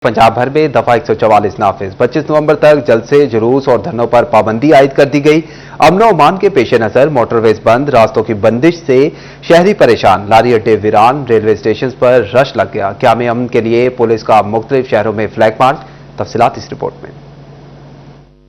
पंजाब भर में दफा 144 नाफिज। 25 नवंबर तक जलसे, जुलूस और धरनों पर पाबंदी आयद कर दी गई। अमन और अमान के पेश नजर मोटरवेज बंद, रास्तों की बंदिश से शहरी परेशान, लारी अड्डे वीरान, रेलवे स्टेशन पर रश लग गया। क़याम अमन के लिए पुलिस का मुख्तलिफ शहरों में फ्लैग मार्च। तफसीलात इस रिपोर्ट में।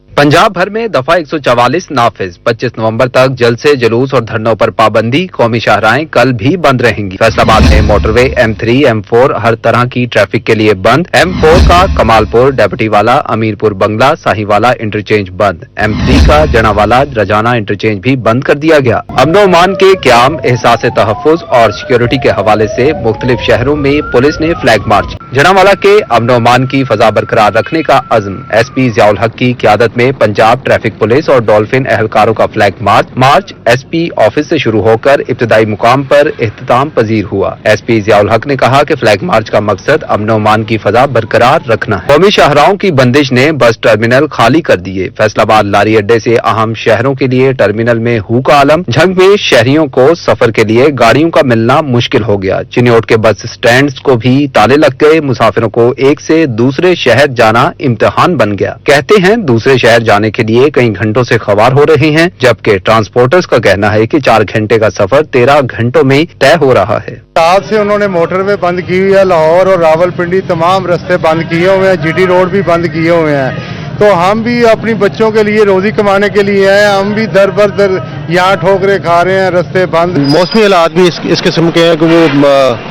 पंजाब भर में दफा 144 नाफिज। 25 नवंबर तक जलसे, जुलूस और धरनों पर पाबंदी। कौमी शाहराहें कल भी बंद रहेंगी। फैसलाबाद में मोटरवे M3, M4 हर तरह की ट्रैफिक के लिए बंद। M4 का कमालपुर, डेपटीवाला, अमीरपुर बंगला, साहिवाला इंटरचेंज बंद। M3 का जनावाला, रजाना इंटरचेंज भी बंद कर दिया गया। अमन और अमान के क़याम, एहसास तहफ़्फ़ुज़ और सिक्योरिटी के हवाले से मुख्तलिफ शहरों में पुलिस ने फ्लैग मार्च। जनावाला के अमन और अमान की फजा बरकरार रखने का अज़्म। SP ज़ियाउल हक की क़यादत में पंजाब ट्रैफिक पुलिस और डॉल्फिन एहलकारों का फ्लैग मार्च SP ऑफिस से शुरू होकर इब्तिदाई मुकाम पर इख्तिताम पजीर हुआ। SP ज़ियाउल हक ने कहा कि फ्लैग मार्च का मकसद अमन और अमान की फजा बरकरार रखना है। कौमी शाहराहों की बंदिश ने बस टर्मिनल खाली कर दिए। फैसलाबाद लारी अड्डे से अहम शहरों के लिए टर्मिनल में हू का आलम। झंग में शहरियों को सफर के लिए गाड़ियों का मिलना मुश्किल हो गया। चिन्योट के बस स्टैंड को भी ताले लग गए। मुसाफिरों को एक से दूसरे शहर जाना इम्तिहान बन गया। कहते हैं दूसरे शहर जाने के लिए कई घंटों से खवार हो रहे हैं, जबकि ट्रांसपोर्टर्स का कहना है कि 4 घंटे का सफर 13 घंटों में तय हो रहा है। आज से उन्होंने मोटरवे बंद की हुई है। लाहौर और रावलपिंडी तमाम रास्ते बंद किए हुए हैं। GT रोड भी बंद किए हुए हैं। तो हम भी अपनी बच्चों के लिए रोजी कमाने के लिए हैं। हम भी दर बर दर यहाँ ठोकरे खा रहे हैं, रास्ते बंद। मौसमी हालात भी इस किस्म के हैं कि वो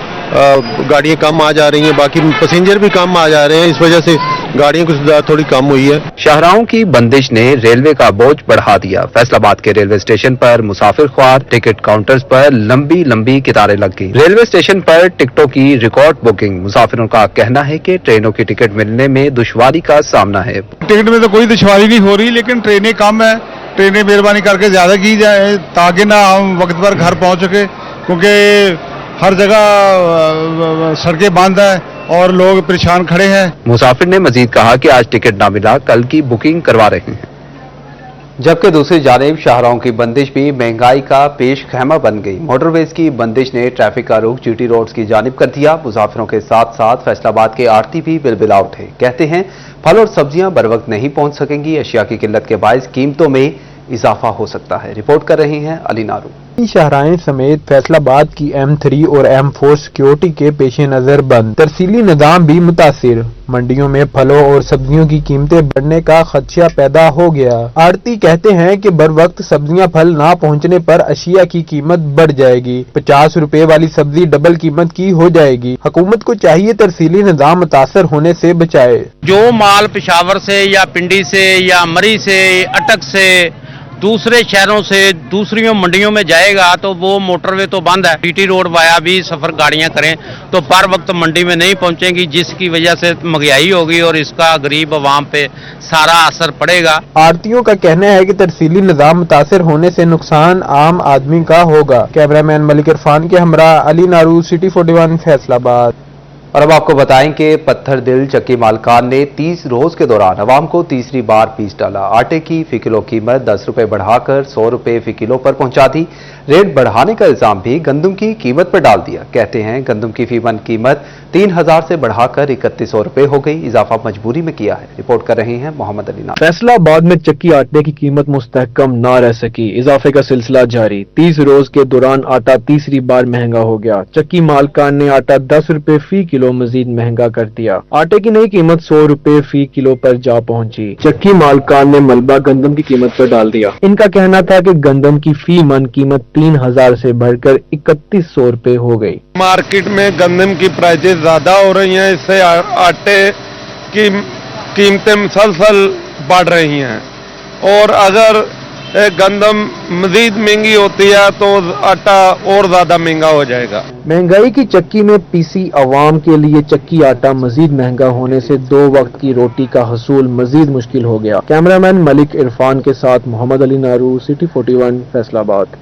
गाड़ियाँ कम आ जा रही हैं, बाकी पैसेंजर भी कम आ जा रहे हैं। इस वजह से गाड़ियों की थोड़ी कम हुई है। शाहराहों की बंदिश ने रेलवे का बोझ बढ़ा दिया। फैसलाबाद के रेलवे स्टेशन पर मुसाफिर ख्वार, टिकट काउंटर्स पर लंबी लंबी कितारें लग गई। रेलवे स्टेशन पर टिकटों की रिकॉर्ड बुकिंग। मुसाफिरों का कहना है कि ट्रेनों की टिकट मिलने में दुश्वारी का सामना है। टिकट में तो कोई दुश्वारी नहीं हो रही, लेकिन ट्रेनें कम है। ट्रेनें मेहरबानी करके ज्यादा की जाए ताकि ना हम वक्त पर घर पहुंच सके, क्योंकि हर जगह सड़कें बंद है और लोग परेशान खड़े हैं। मुसाफिर ने मजीद कहा कि आज टिकट ना मिला, कल की बुकिंग करवा रहे हैं। जबकि दूसरी जानिब शाहराहों की बंदिश भी महंगाई का पेश खैमा बन गई। मोटरवेज की बंदिश ने ट्रैफिक का रुख GT रोड्स की जानिब कर दिया। मुसाफिरों के साथ साथ फैसलाबाद के आड़ती भी बिलबिला उठे। कहते हैं फल और सब्जियां बर वक्त नहीं पहुंच सकेंगी। अशिया की किल्लत के बायस कीमतों में इजाफा हो सकता है। रिपोर्ट कर रही हैं अली नारू। शाहराएं समेत फैसलाबाद की M3 और M4 सिक्योरिटी के पेश नजर बंद। तरसीली निजाम भी मुतासिर। मंडियों में फलों और सब्जियों की कीमतें बढ़ने का खदशा पैदा हो गया। आड़ती कहते हैं कि बर वक्त सब्जियां फल ना पहुंचने पर अशिया की कीमत बढ़ जाएगी। 50 रुपए वाली सब्जी डबल कीमत की हो जाएगी। हुकूमत को चाहिए तरसीली निजाम मुतासर होने से बचाए। जो माल पेशावर से या पिंडी से या मरी से, अटक से, दूसरे शहरों से दूसरी मंडियों में जाएगा तो वो मोटरवे तो बंद है। GT रोड वाया भी सफर गाड़ियां करें तो पर वक्त मंडी में नहीं पहुंचेंगी, जिसकी वजह से महंगाई होगी और इसका गरीब अवाम पे सारा असर पड़ेगा। आड़तियों का कहना है कि तरसीली निजाम मुतासर होने से नुकसान आम आदमी का होगा। कैमरामैन मलिक इरफान के हमरा अली नारू, City 41 फैसलाबाद। और अब आपको बताएं कि पत्थर दिल चक्की मालकान ने 30 रोज के दौरान अवाम को तीसरी बार पीस डाला। आटे की फी किलो कीमत 10 रुपए बढ़ाकर 100 रुपए फी किलो पर पहुंचा दी। रेट बढ़ाने का इल्जाम भी गंदम की कीमत पर डाल दिया। कहते हैं गंदम की फीमन कीमत 3000 से बढ़ाकर 3100 रुपए हो गई। इजाफा मजबूरी में किया है। रिपोर्ट कर रहे हैं मोहम्मद अली नाम। फैसलाबाद में चक्की आटे की कीमत मुस्तहकम ना रह सकी। इजाफे का सिलसिला जारी। 30 रोज के दौरान आटा तीसरी बार महंगा हो गया। चक्की मालकान ने आटा 10 रुपए फी किलो मजीद महंगा कर दिया। आटे की नई कीमत 100 रुपए फी किलो पर जा पहुंची। चक्की मालकान ने मलबा गंदम की कीमत पर डाल दिया। इनका कहना था कि गंदम की फी मन कीमत 3000 से बढ़कर 3100 रुपए हो गई। मार्केट में गंदम की प्राइसेस ज्यादा हो रही हैं, इससे आटे की कीमतें मुसलसल बढ़ रही हैं और अगर गंदम मजीद महंगी होती है तो आटा और ज्यादा महंगा हो जाएगा। महंगाई की चक्की में पीसी अवाम के लिए चक्की आटा मजीद महंगा होने से 2 वक्त की रोटी का हसूल मजीद मुश्किल हो गया। कैमरामैन मलिक इरफान के साथ मोहम्मद अली नारू, City 41 फैसलाबाद।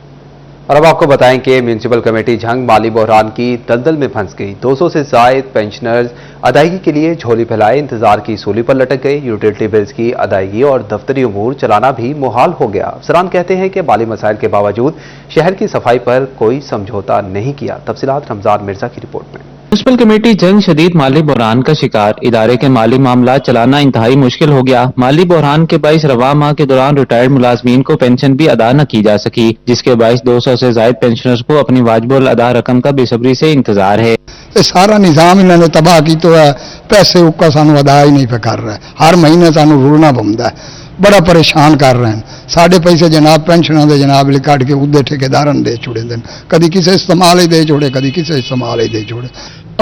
और अब आपको बताएं कि म्यूनिसिपल कमेटी झंग माली बहरान की दलदल में फंस गई। 200 से जायद पेंशनर्स अदायगी के लिए झोली फैलाए इंतजार की सूली पर लटक गए। यूटिलिटी बिल्स की अदायगी और दफ्तरी उमूर चलाना भी मुहाल हो गया। अफसरान कहते हैं कि माली मसाइल के बावजूद शहर की सफाई पर कोई समझौता नहीं किया। तफसीलात रमजान मिर्जा की रिपोर्ट में। म्युनिसिपल कमेटी जंग शदीद माली बहरान का शिकार। इदारे के माली मामला चलाना इंतहाई मुश्किल हो गया। माली बहरान के बाइस रवा माह के दौरान रिटायर्ड मुलाजमीन को पेंशन भी अदा न की जा सकी, जिसके बाइस 200 से जायद पेंशनर्स को अपनी वाजिबुल अदा रकम का बेसब्री से इंतजार है। ये सारा निजाम इन्होंने तबाह की तो है, पैसे उका सानू अदा ही नहीं पे कर रहा है, हर महीने सानू रुलना पौंदा है, बड़ा परेशान कर रहे हैं। साढ़े पैसे जनाब पेंशनों के जनाब लिख कट के उदे ठेकेदार दे छोड़े दिन, कभी किसी इस्तेमाल ही दे छोड़े, कभी किसी इस्तेमाल ही दे छोड़े।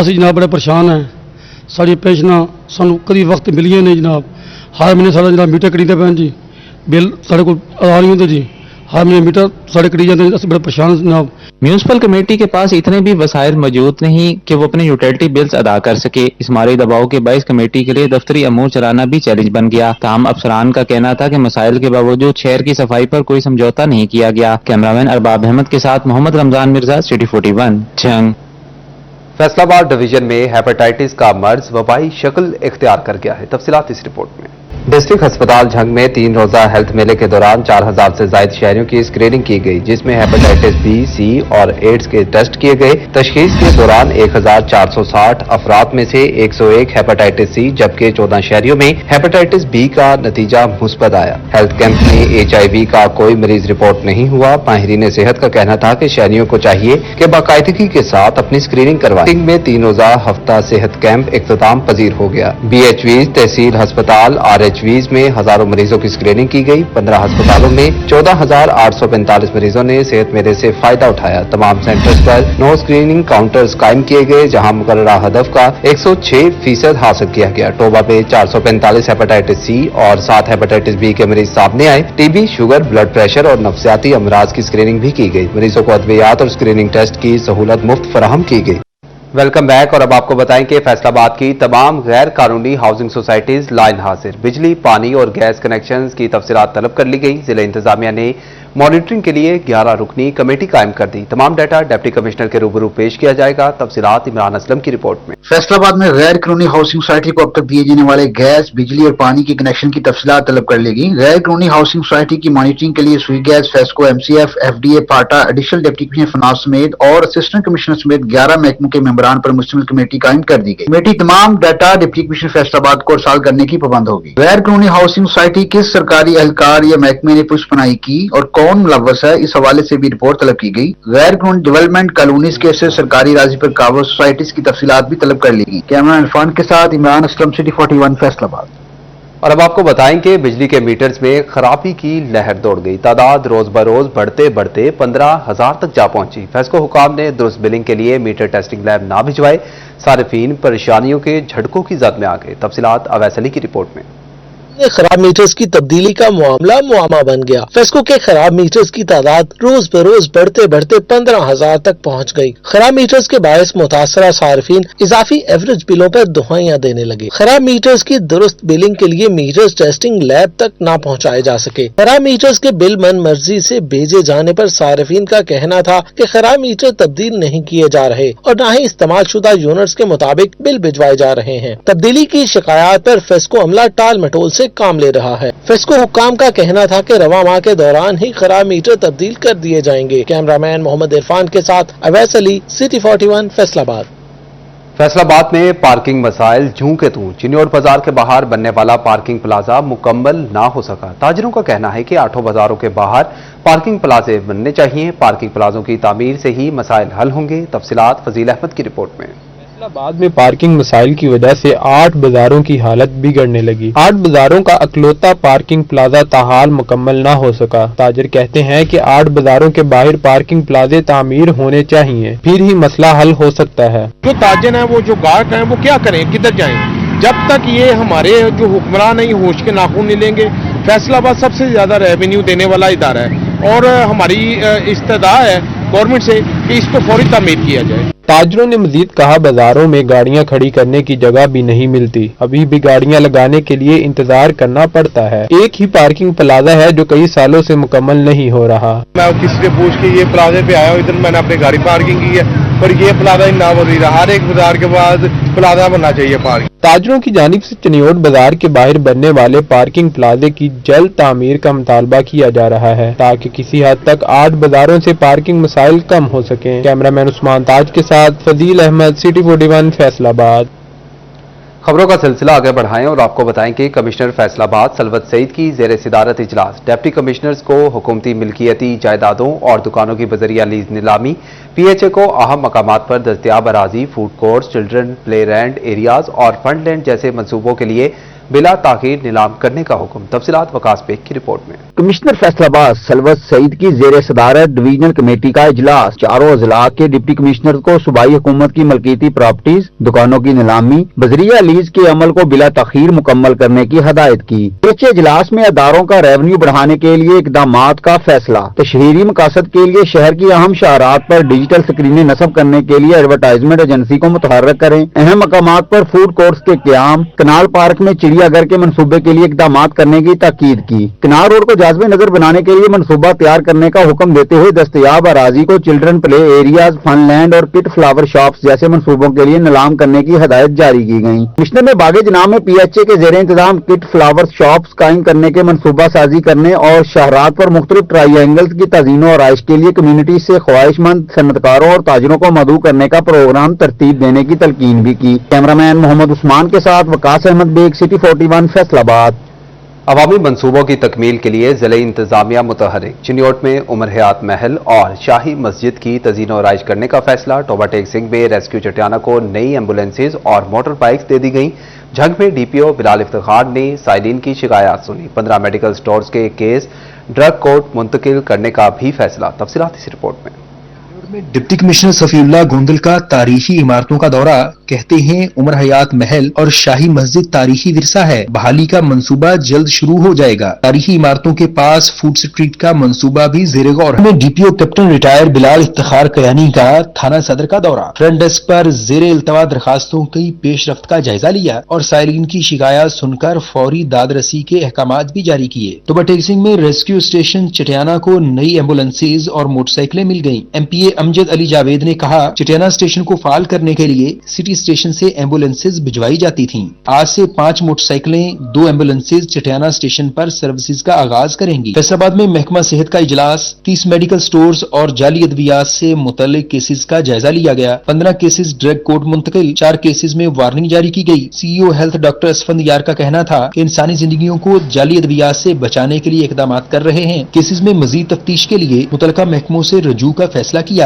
ਅਸੀਂ ਜਨਾਬ ਬੜੇ ਪਰੇਸ਼ਾਨ ਹੈ। ਸਾਡੀ ਪੈਨਸ਼ਨਾਂ ਸਾਨੂੰ ਕਦੀ ਵਕਤ ਮਿਲੀਆਂ ਨਹੀਂ ਜਨਾਬ, ਹਰ ਮਹੀਨੇ ਸਾਡਾ ਜਨਾਬ ਮੀਟਰ ਕਟੀਦੇ ਪੈਣ ਜੀ, ਬਿੱਲ ਸਾਡੇ ਕੋਲ ਆ ਨਹੀਂ ਹੁੰਦੇ ਜੀ, हर महीने मीटर साढ़े कटी जाते हैं, बड़े परेशान जनाब। म्यूनिसिपल कमेटी के पास इतने भी वसाइल मौजूद नहीं कि वो अपने यूटिलिटी बिल्स अदा कर सके। इस माली दबाव के बाइस कमेटी के लिए दफ्तरी अमूर चलाना भी चैलेंज बन गया। ताहम अफसरान का कहना था कि मसाइल के बावजूद शहर की सफाई पर कोई समझौता नहीं किया गया। कैमरामैन अरबाब अहमद के साथ मोहम्मद रमजान मिर्जा, सिटी 41, जंग। फैसलाबाद डिवीजन में हेपेटाइटिस का मर्ज वबाई शक्ल इख्तियार कर गया है। तफसीलात इस रिपोर्ट में। डिस्ट्रिक्ट अस्पताल झंग में 3 रोजा हेल्थ मेले के दौरान 4000 से ज्यादा शहरियों की स्क्रीनिंग की गई, जिसमें हेपेटाइटिस बी, सी और एड्स के टेस्ट किए गए। तशखीस के दौरान 1460 अफराद में से 101 हेपेटाइटिस सी, जबकि 14 शहरियों में हेपेटाइटिस बी का नतीजा मुस्बत आया। हेल्थ कैंप में HIV का कोई मरीज रिपोर्ट नहीं हुआ। माहिरीन सेहत का कहना था कि शहरियों को चाहिए कि बाकायदगी के साथ अपनी स्क्रीनिंग करवाएं। में 3 रोजा हफ्ता सेहत कैंप इख्तिताम पजीर हो गया। BHVs, तहसील अस्पताल, RHVs में हजारों मरीजों की स्क्रीनिंग की गई। 15 अस्पतालों में 14,845 मरीजों ने सेहत मेले से फायदा उठाया। तमाम सेंटर्स पर 9 स्क्रीनिंग काउंटर्स कायम किए गए, जहां मुकर्ररा हदफ का 106% हासिल किया गया। टोबा में 445 हेपेटाइटिस सी और 7 हेपेटाइटिस बी के मरीज सामने आए। TB, शुगर, ब्लड प्रेशर और नफसियाती अमराज की स्क्रीनिंग भी की गई। मरीजों को अद्वियात और स्क्रीनिंग टेस्ट की सहूलत मुफ्त फराहम की गई। Welcome back. और अब आपको बताएं कि फैसलाबाद की तमाम गैर कानूनी हाउसिंग सोसाइटीज लाइन हाजिर। बिजली, पानी और गैस कनेक्शंस की तफसीलात तलब कर ली गई। जिला इंतजामिया ने मॉनिटरिंग के लिए 11 रुकनी कमेटी कायम कर दी। तमाम डाटा डिप्टी कमिश्नर के रूबरू पेश किया जाएगा। तफसीलात इमरान असलम की रिपोर्ट में। फैसलाबाद में गैर कानूनी हाउसिंग सोसाइटी को अब तक दिए जाने वाले गैस, बिजली और पानी के कनेक्शन की तफसीलात तलब कर ली गई। गैर कानूनी हाउसिंग सोसाइटी की मॉनिटरिंग के लिए सुई गैस, फेस्को, MCF, FDA, पाटा, एडिशनल डिप्टी कमिश्नर फिनांस समेत और असिस्टेंट कमिश्नर समेत 11 महकमों के मेंबरान पर मुश्तमिल कमेटी कायम कर दी गई। कमेटी तमाम डाटा डिप्टी कमिश्नर फैसलाबाद को अरसाल करने की पाबंद होगी। गैर कानूनी हाउसिंग सोसाइटी किस सरकारी एहलकार या महकमे ने पुष्पनाई की और कौन मुलव्वस है, इस हवाले से भी रिपोर्ट तलब की गई। गैर कानूनी डेवलपमेंट कॉलोनीज के से सरकारी राजी पर काबू सोसाइटीज की तफसीलात भी तलब कर ली गई। कैमरा इरफान के साथ इमरान असलम, सिटी 41, फैसलाबाद। और अब आपको बताएं कि बिजली के मीटर्स में खराबी की लहर दौड़ गई। तादाद रोज बरोज बढ़ते बढ़ते 15,000 तक जा पहुंची। फेस्को हुकाम ने दुरुस्त बिलिंग के लिए मीटर टेस्टिंग लैब ना भिजवाए। सारिफीन परेशानियों के झटकों की जद में आ गए। तफसीलात अवैस अली की रिपोर्ट में। खराब मीटर्स की तब्दीली का मामला मुआमा बन गया। फेस्को के खराब मीटर्स की तादाद रोज बरोज बढ़ते बढ़ते 15,000 तक पहुंच गई। खराब मीटर्स के बायस मुतासरा सार्फिन इजाफी एवरेज बिलों पर दुहाइयां देने लगे। खराब मीटर्स की दुरुस्त बिलिंग के लिए मीटर्स टेस्टिंग लैब तक ना पहुंचाए जा सके। खराब मीटर्स के बिल मन मर्जी से भेजे जाने पर सार्फिन का कहना था कि खराब मीटर तब्दील नहीं किए जा रहे और न ही इस्तेमाल शुदा यूनिट्स के मुताबिक बिल भिजवाए जा रहे हैं। तब्दीली की शिकायत पर फेस्को अमला टाल मटोल से काम ले रहा है। फेस्को हुक्काम का कहना था कि रवा माह के दौरान ही खराब मीटर तब्दील कर दिए जाएंगे। कैमरामैन मोहम्मद इरफान के साथ अवैस अली, सिटी 41, फैसलाबाद। फैसलाबाद में पार्किंग मसाइल जूं के तूं। चिन्योट बाजार के बाहर बनने वाला पार्किंग प्लाजा मुकम्मल ना हो सका। ताजरों का कहना है कि 8 बाजारों के बाहर पार्किंग प्लाजे बनने चाहिए। पार्किंग प्लाजों की तामीर से ही मसाइल हल होंगे। तफसीलात फजील अहमद की रिपोर्ट में। फैसलाबाद में पार्किंग मसाइल की वजह से 8 बाजारों की हालत बिगड़ने लगी। 8 बाजारों का अकलौता पार्किंग प्लाजा ताहाल मुकम्मल ना हो सका। ताजिर कहते हैं कि 8 बाजारों के बाहर पार्किंग प्लाजे तामीर होने चाहिए, फिर ही मसला हल हो सकता है। जो ताजिर हैं, वो जो गाहक हैं, वो क्या करें, किधर जाएं? जब तक ये हमारे जो हुक्मरान हैं होश के नाखून नहीं लेंगे। फैसलाबाद सबसे ज्यादा रेवेन्यू देने वाला इदारा है और हमारी इस्तदा है गवर्नमेंट से कि इसको फौरी तामीर किया जाए। ताजरों ने मजीद कहा, बाजारों में गाड़ियां खड़ी करने की जगह भी नहीं मिलती। अभी भी गाड़ियां लगाने के लिए इंतजार करना पड़ता है। एक ही पार्किंग प्लाजा है जो कई सालों से मुकम्मल नहीं हो रहा। मैं किसी से पूछ के ये प्लाजे पे आया हूँ, इधर मैंने अपनी गाड़ी पार्किंग की है पर ये प्लाजा ही ना बन रहा। हर एक बाजार के बाद प्लाजा बनना चाहिए पार्किंग। ताजरों की जानिब से चिन्योट बाजार के बाहर बनने वाले पार्किंग प्लाजे की जल्द तामीर का मुतालबा किया जा रहा है ताकि किसी हद तक 8 बाजारों से पार्किंग मसाइल कम हो सके। कैमरामैन उस्मान ताज के साथ साथ फजील अहमद, सिटी 41 फैसलाबाद। खबरों का सिलसिला आगे बढ़ाएं और आपको बताएं कि कमिश्नर फैसलाबाद सलवत सईद की जेर सदारत इजलास डिप्टी कमिश्नर्स को हुकूमती मिल्कियती जायदादों और दुकानों की बजरिया लीज नीलामी, पीएचए को अहम मकामात पर दस्तयाब अराजी, food court, children play land areas और फंड लैंड जैसे मनसूबों के लिए बिला ताखीर नीलाम करने का हुक्म। तफसीलात वकास बेग की रिपोर्ट में। कमिश्नर फैसलाबाद सलवत सईद की जेर सदारत डिवीजनल कमेटी का इजलास चारों अजला के डिप्टी कमिश्नर को सूबाई हुकूमत की मलकियती प्रॉपर्टीज, दुकानों की नीलामी, बजरिया लीज के अमल को बिला तखीर मुकम्मल करने की हदायत की। पीछे इजलास में अदारों का रेवन्यू बढ़ाने के लिए इकदामात का फैसला, तशहीरी मकासद के लिए शहर की अहम शाहरात पर डिजिटल स्क्रीनें नस्ब करने के लिए एडवर्टाइजमेंट एजेंसी को मुतहर्रिक करें, अहम मकामात पर फूड कोर्ट्स के क्याम, कनाल पार्क में चिड़ियाघर के मनसूबे के लिए इकदामात करने की ताकीद की। कनाल रोड को जाज़बे नजर बनाने के लिए मनसूबा तैयार करने का हुक्म देते हुए दस्तयाब अराजी को children play areas, fun land और किट फ्लावर शॉप्स जैसे मनसूबों के लिए नीलाम करने की हदायत जारी की गई। कमिश्नर ने बागे जनाब में पीएचए के जेर इंतजाम किट फ्लावर शॉप्स कायम करने के मनसूबा साजी करने और शहरात पर मुख्तलिफ ट्राइएंगल्स की तज़ीनो और आइश के लिए कम्युनिटी से ख्वाहिशमंद सन्नतकारों और ताजरों को मदऊ करने का प्रोग्राम तरतीब देने की तलकीन भी की। कैमरामैन मोहम्मद उस्मान के साथ वकास अहमद बेग, सिटी 41 फैसलाबाद। अवामी मनसूबों की तकमील के लिए जिले इंतजामिया मुतहरिक। चिन्योट में उमर हयात महल और शाही मस्जिद की तज़ीनो आराइश करने का फैसला। टोबाटेक सिंह में रेस्क्यू चटियाना को नई एम्बुलेंसेज और मोटर बाइक्स दे दी गई। झंग में डीपीओ बिलाल इफ्तिखार ने साइलिन की शिकायत सुनी। 15 मेडिकल स्टोर्स के केस ड्रग कोर्ट मुंतकिल करने का भी फैसला। तफसीलात इस रिपोर्ट में। डिप्टी कमिश्नर सफीउल्लाह गोंदल का तारीखी इमारतों का दौरा, कहते हैं उमर हयात महल और शाही मस्जिद तारीखी विरसा है, बहाली का मंसूबा जल्द शुरू हो जाएगा। तारीखी इमारतों के पास फूड स्ट्रीट का मंसूबा भी जेर गौर है। DPO captain retire Bilal Iftikhar Kayani का थाना सदर का दौरा, फ्रंट डेस्क पर जेर इल्तवा दरखास्तों की पेशरफ्त का जायजा लिया और साइलिन की शिकायत सुनकर फौरी दादरसी के अहकामात भी जारी किए। टोबाटेक सिंह में रेस्क्यू स्टेशन चटियाना को नई एम्बुलेंसेज और मोटरसाइकिलें मिल गयी। एमपीए अमजद अली जावेद ने कहा, चटियाना स्टेशन को फाल करने के लिए सिटी स्टेशन से एम्बुलेंसेज भिजवाई जाती थीं। आज से 5 मोटरसाइकिलें, 2 एम्बुलेंसेज चटियाना स्टेशन पर सर्विसेज का आगाज करेंगी। फैसलाबाद में महकमा सेहत का इजलास, 30 मेडिकल स्टोर्स और जाली अद्वियात से मुतल्लिक केसेज का जायजा लिया गया। 15 केसेज ड्रग कोर्ट मुंतकिल, 4 केसेज में वार्निंग जारी की गई। सीईओ हेल्थ डॉक्टर असफंदियार का कहना था कि इंसानी जिंदगियों को जाली अद्वियात से बचाने के लिए इकदाम कर रहे हैं। केसेज में मजीद तफ्तीश के लिए मुतल्लिका महकमों से रजू का फैसला किया